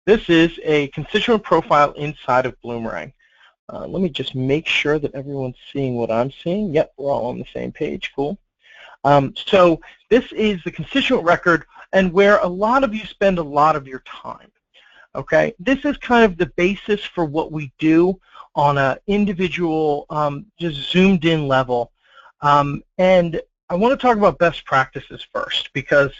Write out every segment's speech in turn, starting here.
This is a constituent profile inside of Bloomerang. Let me just make sure that everyone's seeing what I'm seeing. Yep, we're all on the same page. Cool. So this is the constituent record, and where a lot of you spend a lot of your time. Okay, this is kind of the basis for what we do on an individual, just zoomed in level. And I want to talk about best practices first, because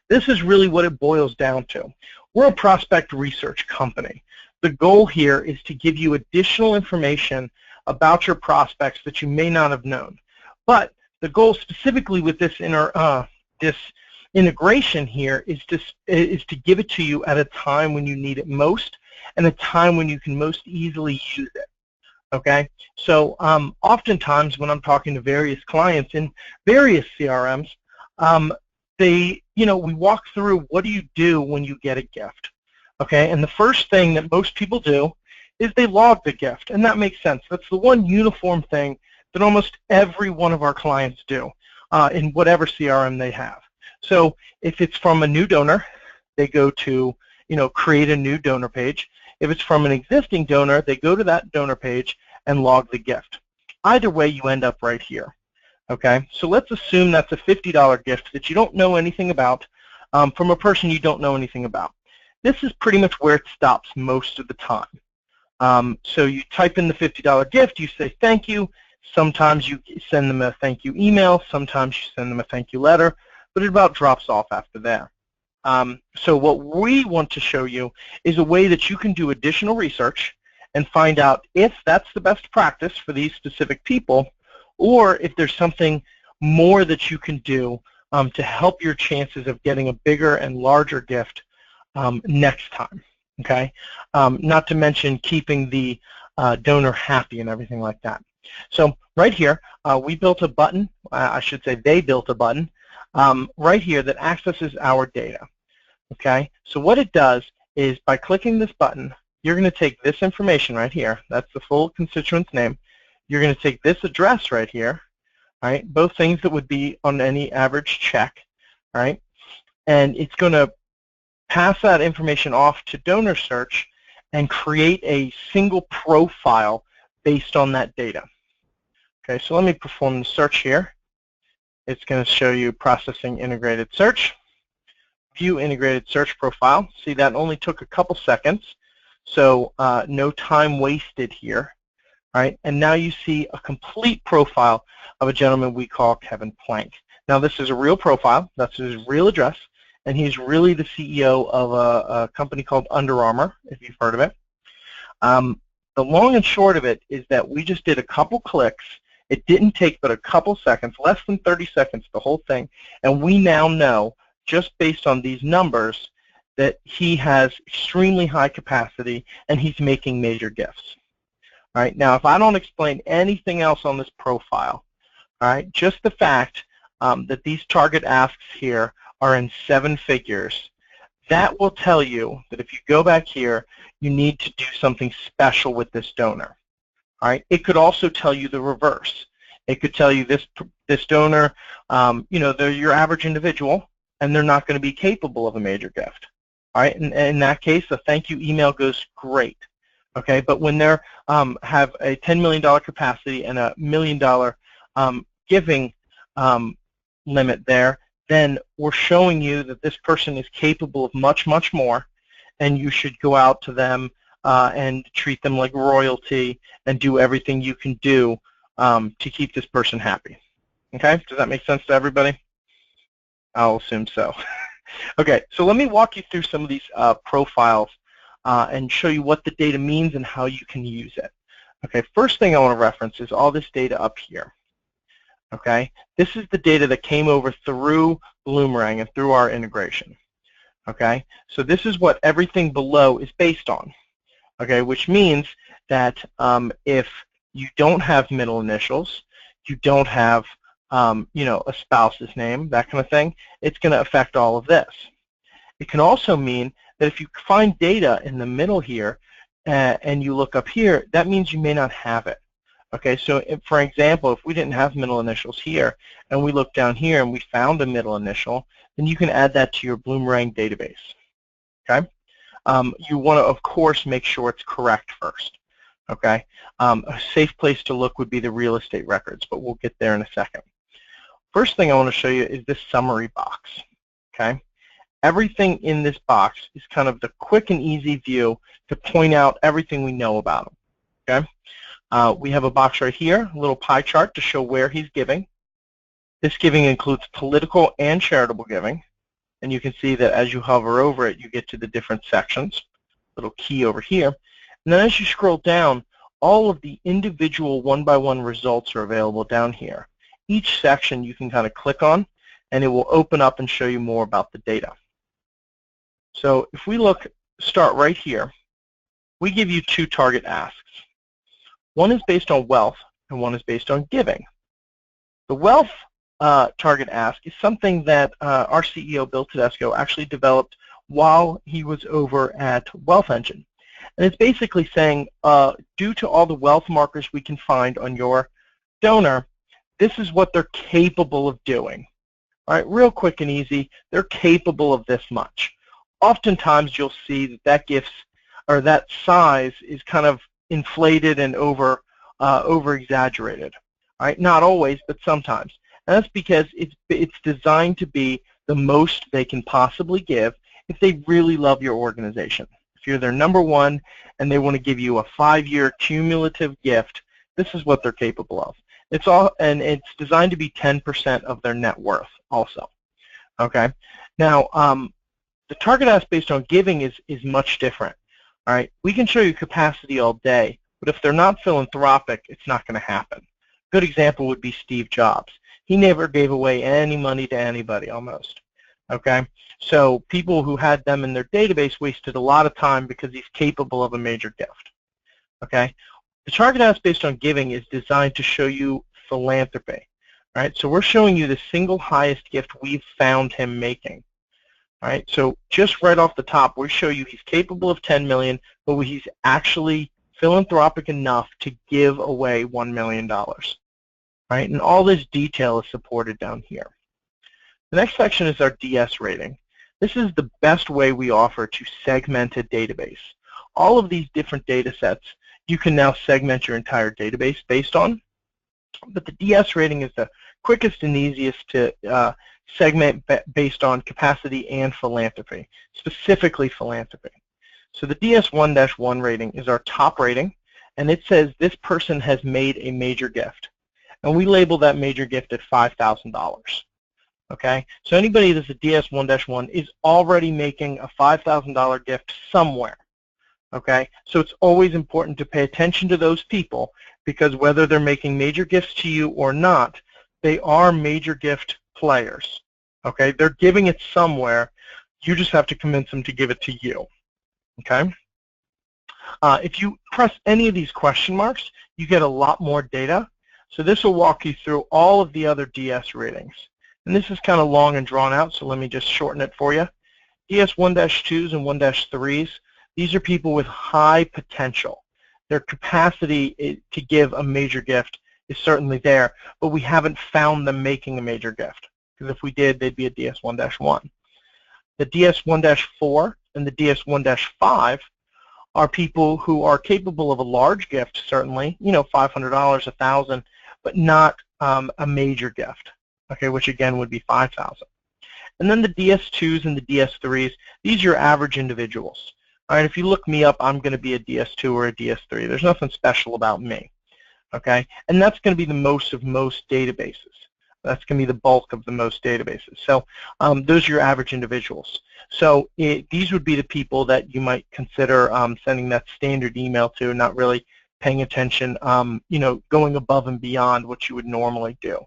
this is really what it boils down to. We're a prospect research company. The goal here is to give you additional information about your prospects that you may not have known. But the goal specifically with this integration here is to give it to you at a time when you need it most and a time when you can most easily use it. Okay, so oftentimes when I'm talking to various clients in various CRMs, we walk through what do you do when you get a gift. Okay, and the first thing that most people do is they log the gift, and that makes sense. That's the one uniform thing that almost every one of our clients do in whatever CRM they have. So if it's from a new donor, they go to, create a new donor page. If it's from an existing donor, they go to that donor page and log the gift. Either way, you end up right here. Okay, so let's assume that's a $50 gift that you don't know anything about from a person you don't know anything about. This is pretty much where it stops most of the time. So you type in the $50 gift, you say thank you. Sometimes you send them a thank you email. Sometimes you send them a thank you letter, but it about drops off after there. So what we want to show you is a way that you can do additional research and find out if that's the best practice for these specific people, or if there's something more that you can do to help your chances of getting a bigger and larger gift next time. Okay, not to mention keeping the donor happy and everything like that. So right here, we built a button. I should say they built a button right here that accesses our data. Okay, so what it does is by clicking this button, you're going to take this information right here. That's the full constituent's name. You're going to take this address right here, right? Both things that would be on any average check, right? And it's going to pass that information off to DonorSearch and create a single profile based on that data. Okay, so let me perform the search here. It's going to show you processing integrated search. View integrated search profile. See, that only took a couple seconds, so no time wasted here. All right, and now you see a complete profile of a gentleman we call Kevin Plank. Now this is a real profile. That's his real address, and he's really the CEO of a company called Under Armour, if you've heard of it. The long and short of it is that we just did a couple clicks. It didn't take but a couple seconds, less than 30 seconds, the whole thing, and we now know, just based on these numbers, that he has extremely high capacity and he's making major gifts. All right, now if I don't explain anything else on this profile, all right, just the fact that these target asks here are in 7 figures, that will tell you that if you go back here, you need to do something special with this donor. All right, it could also tell you the reverse. It could tell you this donor, they're your average individual, and they're not going to be capable of a major gift. All right, and in that case, a thank you email goes great. Okay, but when they have a $10 million capacity and a $1 million giving limit there, then we're showing you that this person is capable of much, much more, and you should go out to them and treat them like royalty and do everything you can do to keep this person happy. Okay, does that make sense to everybody? I'll assume so. Okay, so let me walk you through some of these profiles and show you what the data means and how you can use it. Okay, first thing I want to reference is all this data up here. Okay, this is the data that came over through Bloomerang and through our integration. Okay, so this is what everything below is based on. Okay, which means that if you don't have middle initials, you don't have a spouse's name, that kind of thing, it's going to affect all of this. It can also mean that if you find data in the middle here and you look up here, that means you may not have it. Okay, so for example, if we didn't have middle initials here and we look down here and we found a middle initial, then you can add that to your Bloomerang database. Okay, you want to, of course, make sure it's correct first. Okay, a safe place to look would be the real estate records, but we'll get there in a second. First thing I want to show you is this summary box. Okay, everything in this box is kind of the quick and easy view to point out everything we know about him. Okay, we have a box right here, a little pie chart to show where he's giving. This giving includes political and charitable giving, and you can see that as you hover over it, you get to the different sections. Little key over here. And then as you scroll down, all of the individual one-by-one results are available down here. Each section you can kind of click on, and it will open up and show you more about the data. So if we start right here, we give you two target asks. One is based on wealth, and one is based on giving. The wealth target ask is something that our CEO, Bill Tedesco, actually developed while he was over at Wealth Engine. And it's basically saying, due to all the wealth markers we can find on your donor, this is what they're capable of doing. All right, real quick and easy, they're capable of this much. Oftentimes you'll see that gift or that size is kind of inflated and over-exaggerated. All right, not always, but sometimes. And that's because it's designed to be the most they can possibly give if they really love your organization. If you're their number one and they want to give you a 5-year cumulative gift, this is what they're capable of. It's designed to be 10% of their net worth also. Okay. Now, the target ask based on giving is much different. All right. We can show you capacity all day, but if they're not philanthropic, it's not going to happen. A good example would be Steve Jobs. He never gave away any money to anybody, almost. Okay. So people who had them in their database wasted a lot of time because he's capable of a major gift. Okay. The target ask based on giving is designed to show you philanthropy. All right. So we're showing you the single highest gift we've found him making. All right. So just right off the top, we show you he's capable of 10 million, but he's actually philanthropic enough to give away $1 million. All right. And all this detail is supported down here. The next section is our DS rating. This is the best way we offer to segment a database. All of these different data sets you can now segment your entire database based on, but the DS rating is the quickest and easiest to segment based on capacity and philanthropy, specifically philanthropy. So the DS1-1 rating is our top rating, and it says this person has made a major gift, and we label that major gift at $5,000. Okay, so anybody that's a DS1-1 is already making a $5,000 gift somewhere. Okay, so it's always important to pay attention to those people, because whether they're making major gifts to you or not, they are major gift players. Okay, they're giving it somewhere. You just have to convince them to give it to you. Okay, if you press any of these question marks, you get a lot more data. So this will walk you through all of the other DS ratings. And this is kind of long and drawn out, so let me just shorten it for you. DS1-2s and 1-3s, these are people with high potential. Their capacity to give a major gift is certainly there, but we haven't found them making a major gift, because if we did, they'd be a DS1-1. The DS1-4 and the DS1-5 are people who are capable of a large gift, certainly, you know, $500, $1,000, but not a major gift. Okay, which again would be 5,000. And then the DS2s and the DS3s, these are your average individuals. All right, if you look me up, I'm going to be a DS2 or a DS3. There's nothing special about me. Okay, and that's going to be the most of most databases. That's going to be the bulk of the most databases. So those are your average individuals. So these would be the people that you might consider sending that standard email to, not really paying attention, you know, going above and beyond what you would normally do.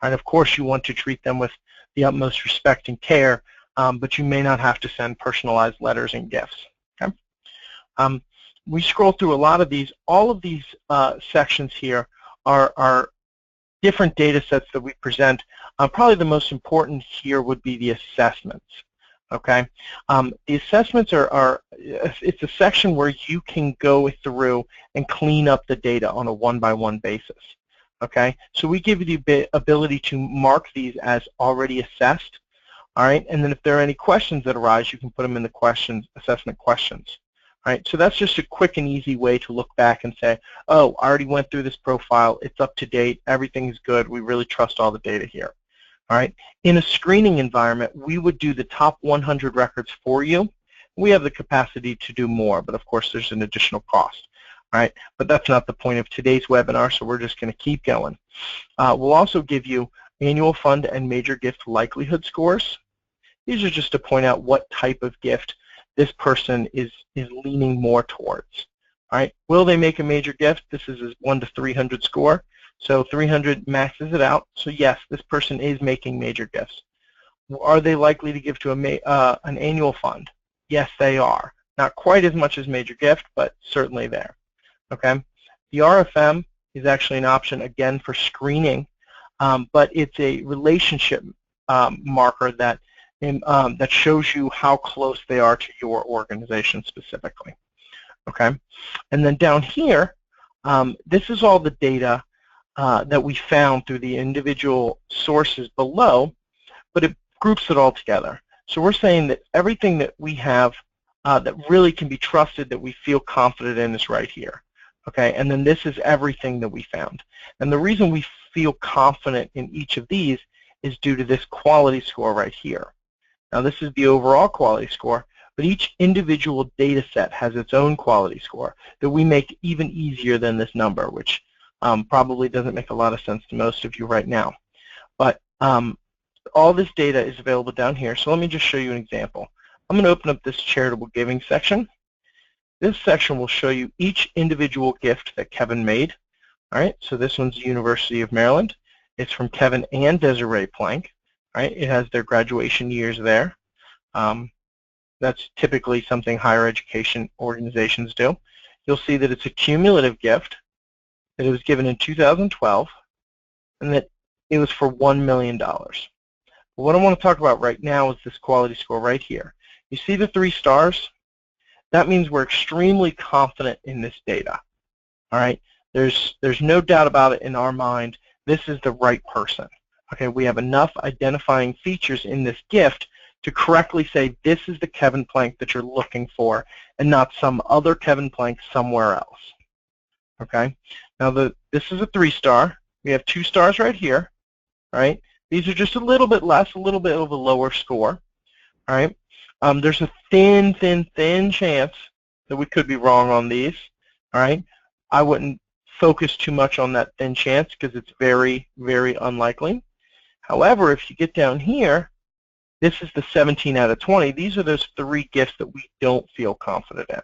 And of course, you want to treat them with the utmost respect and care, but you may not have to send personalized letters and gifts. Okay? We scroll through a lot of these. All of these sections here are different data sets that we present. Probably the most important here would be the assessments. Okay, the assessments it's a section where you can go through and clean up the data on a one-by-one basis. Okay, so we give you the ability to mark these as already assessed. All right, and then if there are any questions that arise, you can put them in the assessment questions. All right, so that's just a quick and easy way to look back and say, oh, I already went through this profile, it's up to date, everything is good, we really trust all the data here. All right, in a screening environment, we would do the top 100 records for you. We have the capacity to do more, but of course there's an additional cost. All right, but that's not the point of today's webinar, so we're just going to keep going. We'll also give you annual fund and major gift likelihood scores. These are just to point out what type of gift this person is leaning more towards. All right, will they make a major gift? This is a 1 to 300 score, so 300 maxes it out. So yes, this person is making major gifts. Are they likely to give to an annual fund? Yes, they are. Not quite as much as major gift, but certainly there. Okay, the RFM is actually an option again for screening, but it's a relationship marker that shows you how close they are to your organization specifically. Okay, and then down here, this is all the data that we found through the individual sources below, but it groups it all together. So we're saying that everything that we have that really can be trusted, that we feel confident in, is right here. Okay, and then this is everything that we found. And the reason we feel confident in each of these is due to this quality score right here. Now this is the overall quality score, but each individual data set has its own quality score that we make even easier than this number, which probably doesn't make a lot of sense to most of you right now. But all this data is available down here, so let me just show you an example. I'm going to open up this charitable giving section. This section will show you each individual gift that Kevin made. All right, so this one's the University of Maryland. It's from Kevin and Desiree Plank. All right, it has their graduation years there. That's typically something higher education organizations do. You'll see that it's a cumulative gift, that it was given in 2012, and that it was for $1 million. But what I want to talk about right now is this quality score right here. You see the 3 stars? That means we're extremely confident in this data. All right, there's no doubt about it in our mind. This is the right person. Okay, we have enough identifying features in this gift to correctly say this is the Kevin Plank that you're looking for, and not some other Kevin Plank somewhere else. Okay, now this is a 3-star. We have 2 stars right here. All right, these are just a little bit less, a little bit of a lower score. All right. There's a thin chance that we could be wrong on these. All right, I wouldn't focus too much on that thin chance because it's very, very unlikely. However, if you get down here, this is the 17 out of 20. These are those 3 gifts that we don't feel confident in.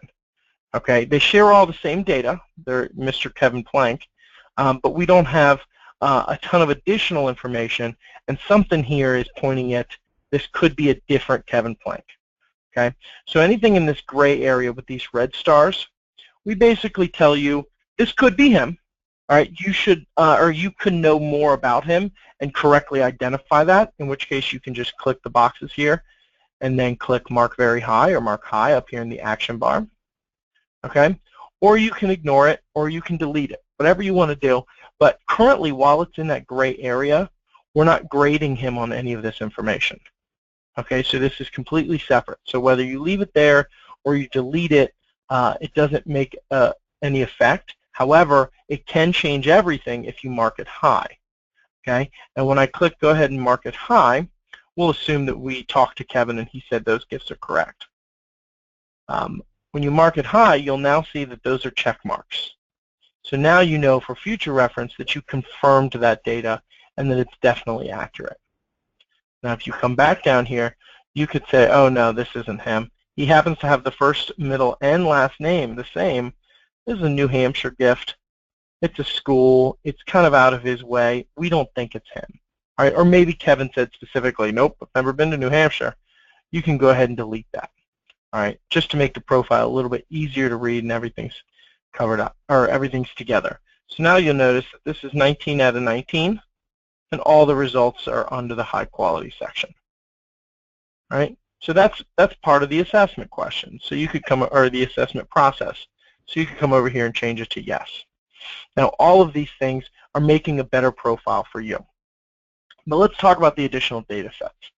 Okay, they share all the same data. They're Mr. Kevin Plank, but we don't have a ton of additional information, and something here is pointing at this could be a different Kevin Plank. Okay, so anything in this gray area with these red stars, we basically tell you this could be him. All right, you should, or you can know more about him and correctly identify that, in which case you can just click the boxes here and then click Mark Very High or Mark High up here in the action bar. Okay, or you can ignore it, or you can delete it, whatever you want to do. But currently, while it's in that gray area, we're not grading him on any of this information. Okay, so this is completely separate. So whether you leave it there or you delete it, it doesn't make any effect. However, it can change everything if you mark it high. Okay, and when I click go ahead and mark it high, we'll assume that we talked to Kevin and he said those gifts are correct. When you mark it high, you'll now see that those are check marks. So now you know for future reference that you confirmed that data and that it's definitely accurate. Now if you come back down here, you could say, oh no, this isn't him. He happens to have the first, middle, and last name the same. This is a New Hampshire gift. It's a school. It's kind of out of his way. We don't think it's him. All right, or maybe Kevin said specifically, nope, I've never been to New Hampshire. You can go ahead and delete that. All right, just to make the profile a little bit easier to read and everything's covered up, or everything's together. So now you'll notice that this is 19 out of 19. And all the results are under the high quality section. All right, so that's part of the assessment question. So you could come, or the assessment process. So you could come over here and change it to yes. Now all of these things are making a better profile for you. But let's talk about the additional data sets.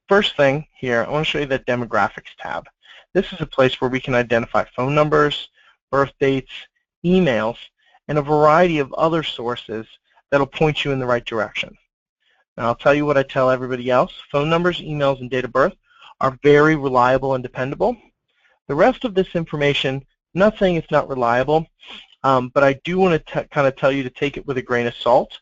first thing here, I want to show you the demographics tab. This is a place where we can identify phone numbers, birth dates, emails, and a variety of other sources that'll point you in the right direction. Now, I'll tell you what I tell everybody else. Phone numbers, emails, and date of birth are very reliable and dependable. The rest of this information, I'm not saying it's not reliable, but I do want to kind of tell you to take it with a grain of salt.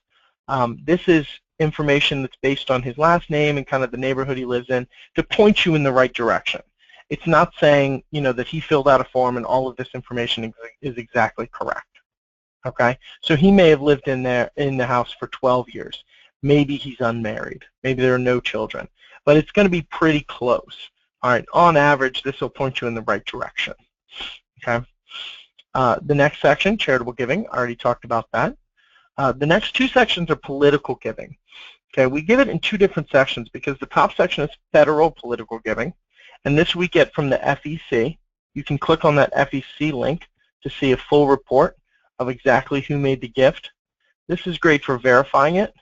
This is information that's based on his last name and kind of the neighborhood he lives in to point you in the right direction. It's not saying, you know, that he filled out a form and all of this information is exactly correct. Okay, so he may have lived in the house for 12 years. Maybe he's unmarried. Maybe there are no children, but it's going to be pretty close. All right, on average, this will point you in the right direction. Okay. The next section, charitable giving, I already talked about that. The next two sections are political giving. Okay, we give it in two different sections because the top section is federal political giving, and this we get from the FEC. You can click on that FEC link to see a full report of exactly who made the gift. This is great for verifying it.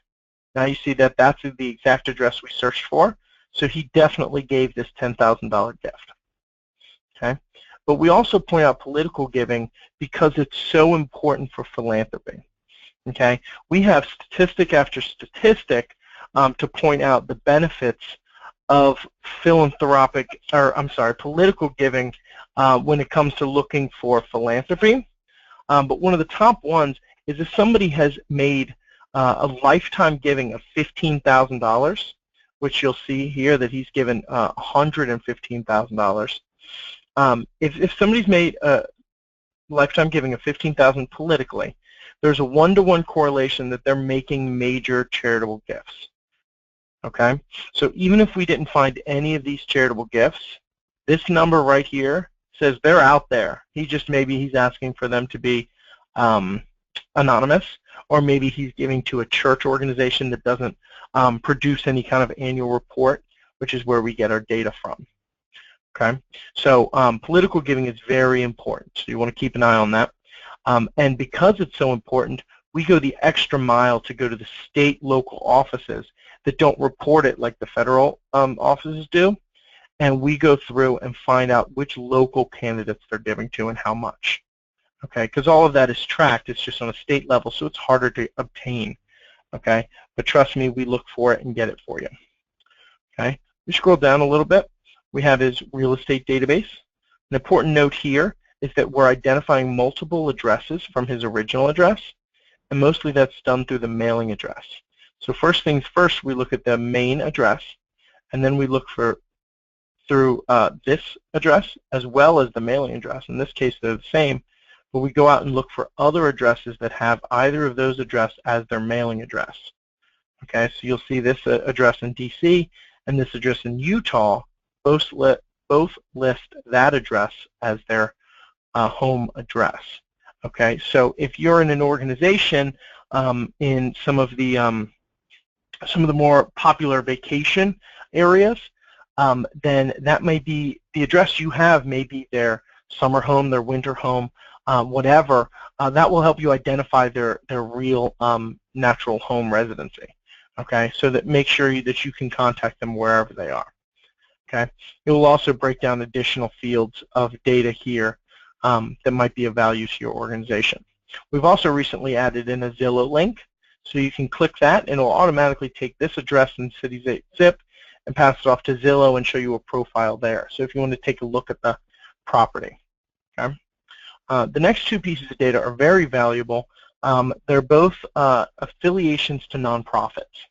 Now you see that that's the exact address we searched for, so he definitely gave this $10,000 gift. Okay, but we also point out political giving because it's so important for philanthropy. Okay, we have statistic after statistic to point out the benefits of political giving when it comes to looking for philanthropy. But one of the top ones is if somebody has made a lifetime giving of $15,000, which you'll see here that he's given $115,000. If somebody's made a lifetime giving of $15,000 politically, there's a 1-to-1 correlation that they're making major charitable gifts. Okay, so even if we didn't find any of these charitable gifts, this number right here says they're out there. Maybe he's asking for them to be anonymous, or maybe he's giving to a church organization that doesn't produce any kind of annual report, which is where we get our data from. Okay, so political giving is very important, so you want to keep an eye on that. And because it's so important, we go the extra mile to go to the state local offices that don't report it like the federal offices do, and we go through and find out which local candidates they're giving to and how much. Okay, because all of that is tracked. It's just on a state level, so it's harder to obtain. Okay, but trust me, we look for it and get it for you. Okay, we scroll down a little bit. We have his real estate database. An important note here is that we're identifying multiple addresses from his original address, and mostly that's done through the mailing address. So first things first, we look at the main address, and then we look through this address as well as the mailing address. In this case, they're the same, but we go out and look for other addresses that have either of those addresses as their mailing address. Okay, so you'll see this address in DC and this address in Utah both list that address as their home address. Okay, so if you're in an organization in some of the more popular vacation areas, then that may be the address you have, may be their summer home, their winter home, whatever. That will help you identify their real natural home residency. Okay, so that make sure that you can contact them wherever they are. Okay, it will also break down additional fields of data here that might be of value to your organization. We've also recently added in a Zillow link, so you can click that and it will automatically take this address and city zip and pass it off to Zillow and show you a profile there. So if you want to take a look at the property. Okay. The next two pieces of data are very valuable. They're both affiliations to nonprofits.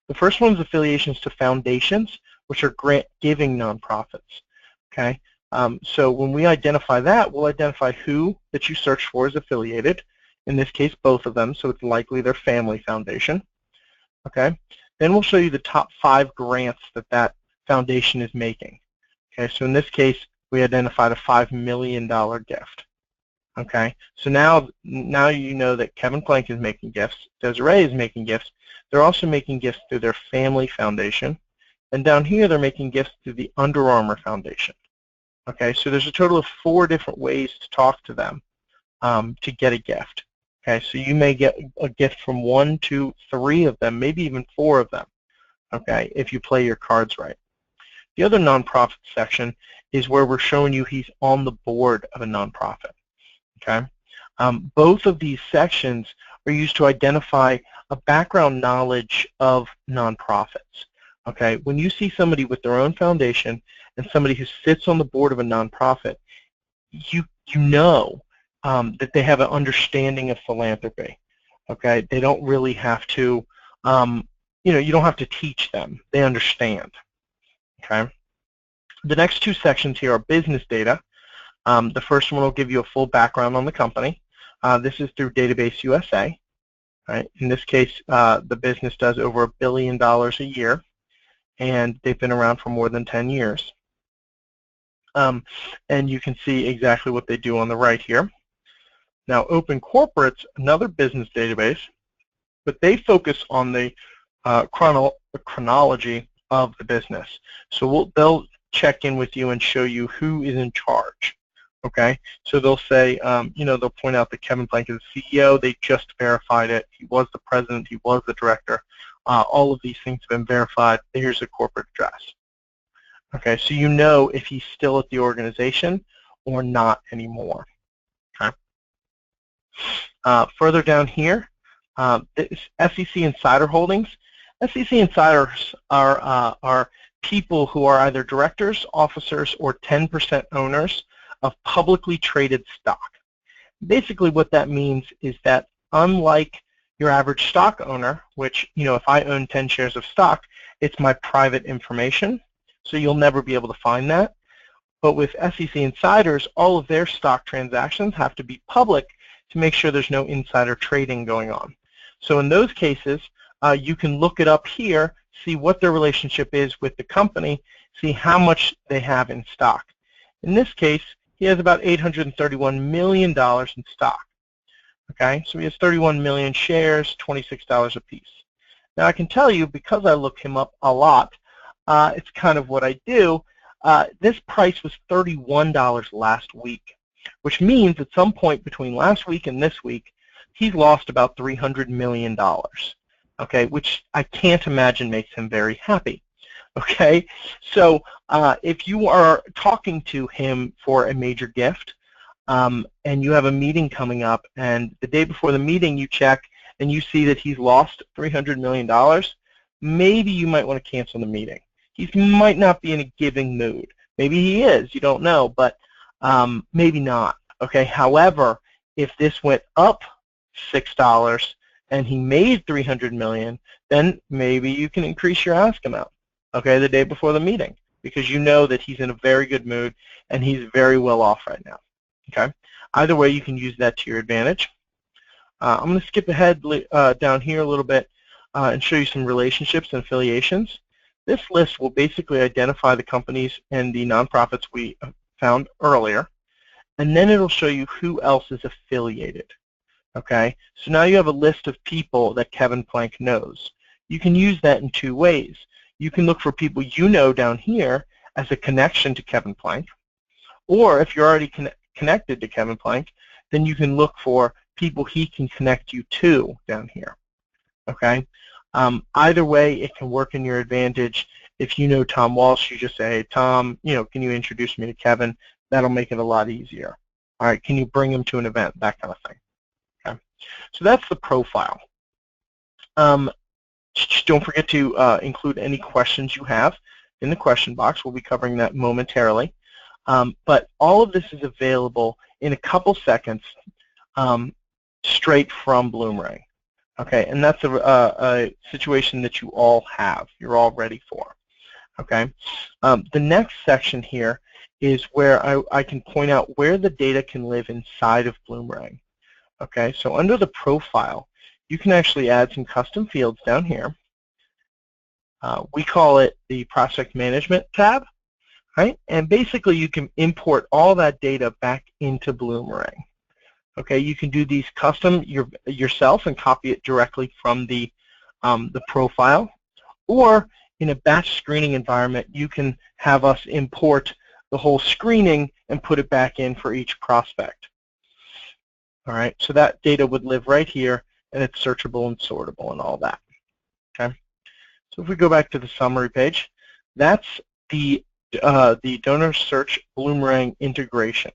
The first one is affiliations to foundations, which are grant-giving nonprofits. Okay. So when we identify that, we'll identify who that you search for is affiliated. In this case, both of them, so it's likely their family foundation. Okay. Then we'll show you the top 5 grants that that foundation is making. Okay. So in this case, we identified a $5 million gift. Okay. So now you know that Kevin Plank is making gifts, Desiree is making gifts. They're also making gifts through their family foundation. And down here, they're making gifts through the Under Armour Foundation. Okay, so there's a total of 4 different ways to talk to them to get a gift. Okay, so you may get a gift from 1, 2, 3 of them, maybe even 4 of them. Okay, if you play your cards right. The other nonprofit section is where we're showing you he's on the board of a nonprofit. Okay? Both of these sections are used to identify a background knowledge of nonprofits. Okay? When you see somebody with their own foundation and somebody who sits on the board of a nonprofit, you know that they have an understanding of philanthropy. Okay? They don't really have to, you don't have to teach them. They understand. Okay? The next two sections here are business data. The first one will give you a full background on the company. This is through Database USA. Right? In this case, the business does over $1 billion a year, and they've been around for more than 10 years. And you can see exactly what they do on the right here. Now, Open Corporate's another business database, but they focus on the chronology of the business. So they'll check in with you and show you who is in charge. Okay, so they'll say, they'll point out that Kevin Plank is the CEO. They just verified it. He was the president. He was the director. All of these things have been verified. Here's a corporate address. Okay, so you know if he's still at the organization or not anymore. Okay. Further down here, this Fcc Insider Holdings. Fcc Insiders are people who are either directors, officers, or 10% owners of publicly traded stock. Basically what that means is that unlike your average stock owner, which, if I own 10 shares of stock, it's my private information, so you'll never be able to find that. But with SEC Insiders, all of their stock transactions have to be public to make sure there's no insider trading going on. So in those cases, you can look it up here, see what their relationship is with the company, see how much they have in stock. In this case, he has about $831 million in stock. Okay, so he has 31 million shares, $26 a piece. Now I can tell you, because I look him up a lot, it's kind of what I do. This price was $31 last week, which means at some point between last week and this week, he's lost about $300 million. Okay, which I can't imagine makes him very happy. Okay, so if you are talking to him for a major gift and you have a meeting coming up, and the day before the meeting you check and you see that he's lost $300 million, maybe you might want to cancel the meeting. He might not be in a giving mood. Maybe he is, you don't know, but maybe not. Okay, however, if this went up $6 and he made $300 million, then maybe you can increase your ask amount. Okay, the day before the meeting, because you know that he's in a very good mood and he's very well off right now. Okay, either way, you can use that to your advantage. I'm going to skip ahead down here a little bit and show you some relationships and affiliations. This list will basically identify the companies and the nonprofits we found earlier, and then it'll show you who else is affiliated. Okay, so now you have a list of people that Kevin Plank knows. You can use that in two ways. You can look for people you know down here as a connection to Kevin Plank, or if you're already connected to Kevin Plank, then you can look for people he can connect you to down here. Okay, either way, it can work in your advantage. If you know Tom Walsh, you just say, hey, Tom, can you introduce me to Kevin? That'll make it a lot easier. All right, can you bring him to an event? That kind of thing. Okay, so that's the profile. Don't forget to include any questions you have in the question box. We'll be covering that momentarily. But all of this is available in a couple seconds straight from Bloomring. Okay, and that's a situation that you all have. You're all ready for. Okay, the next section here is where I can point out where the data can live inside of Bloomring. Okay, so under the profile, you can actually add some custom fields down here. We call it the Prospect Management tab, right? And basically you can import all that data back into Bloomring. Okay, you can do these custom yourself and copy it directly from the profile, or in a batch screening environment, you can have us import the whole screening and put it back in for each prospect. All right, so that data would live right here, and it's searchable and sortable and all that. Okay, so if we go back to the summary page, that's the DonorSearch Boomerang integration.